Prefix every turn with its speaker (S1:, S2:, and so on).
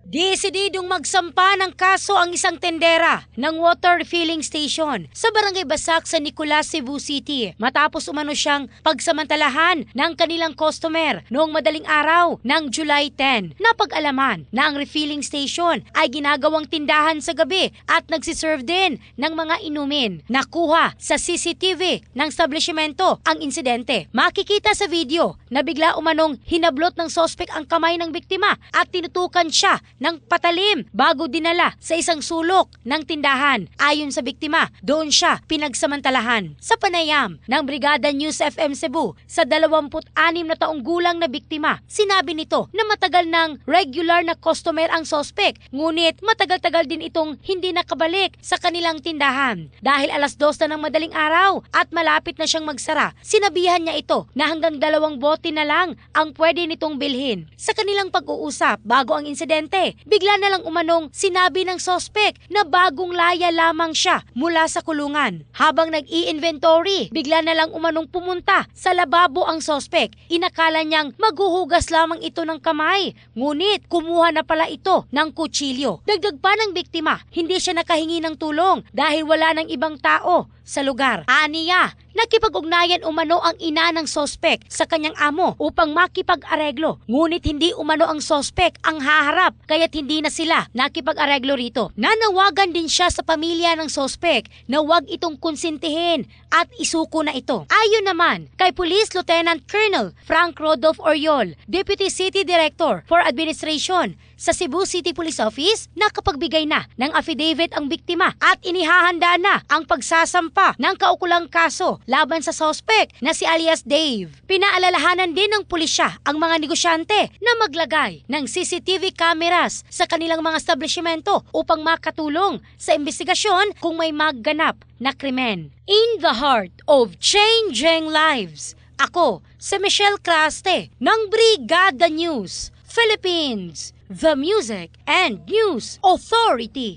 S1: Desididong magsampa ng kaso ang isang tendera ng water refilling station sa Barangay Basak sa Nicolas, Cebu City matapos umano siyang pagsamantalahan ng kanilang customer noong madaling araw ng July 10. Napag-alaman na ang refilling station ay ginagawang tindahan sa gabi at nagsiserve din ng mga inumin. Nakuha sa CCTV ng establishmento ang insidente. Makikita sa video na bigla umanong hinablot ng sospek ang kamay ng biktima at tinutukan siya ng patalim bago dinala sa isang sulok ng tindahan. Ayon sa biktima, doon siya pinagsamantalahan. Sa panayam ng Brigada News FM Cebu sa 26 na taong gulang na biktima, sinabi nito na matagal ng regular na customer ang sospek, ngunit matagal-tagal din itong hindi nakabalik sa kanilang tindahan. Dahil alas 2 na ng madaling araw at malapit na siyang magsara, sinabihan niya ito na hanggang 2 bote na lang ang pwede nitong bilhin. Sa kanilang pag-uusap bago ang insidente, bigla na lang umanong sinabi ng sospek na bagong laya lamang siya mula sa kulungan. Habang nag-i-inventory, bigla na lang umanong pumunta sa lababo ang sospek. Inakala niyang maghuhugas lamang ito ng kamay, ngunit kumuha na pala ito ng kutsilyo. Dagdag pa ng biktima, hindi siya nakahingi ng tulong dahil wala ng ibang tao sa lugar. Aniya, nakipag-ugnayan umano ang ina ng sospek sa kanyang amo upang makipag-areglo. Ngunit hindi umano ang sospek ang haharap kaya't hindi na sila nakipag-areglo rito. Nanawagan din siya sa pamilya ng sospek na huwag itong konsintihin at isuko na ito. Ayon naman kay Police Lieutenant Colonel Frank Rodolph Oriol, Deputy City Director for Administration sa Cebu City Police Office, nakapagbigay na ng affidavit ang biktima at inihahanda na ang pagsasampa ng kaukulang kaso laban sa sospek na si alias Dave. Pinaalalahanan din ng pulisya ang mga negosyante na maglagay ng CCTV cameras sa kanilang mga establishmento upang makatulong sa investigasyon kung may magganap na krimen. In the heart of changing lives, ako si Michelle Craste ng Brigada News Philippines, the Music and News Authority.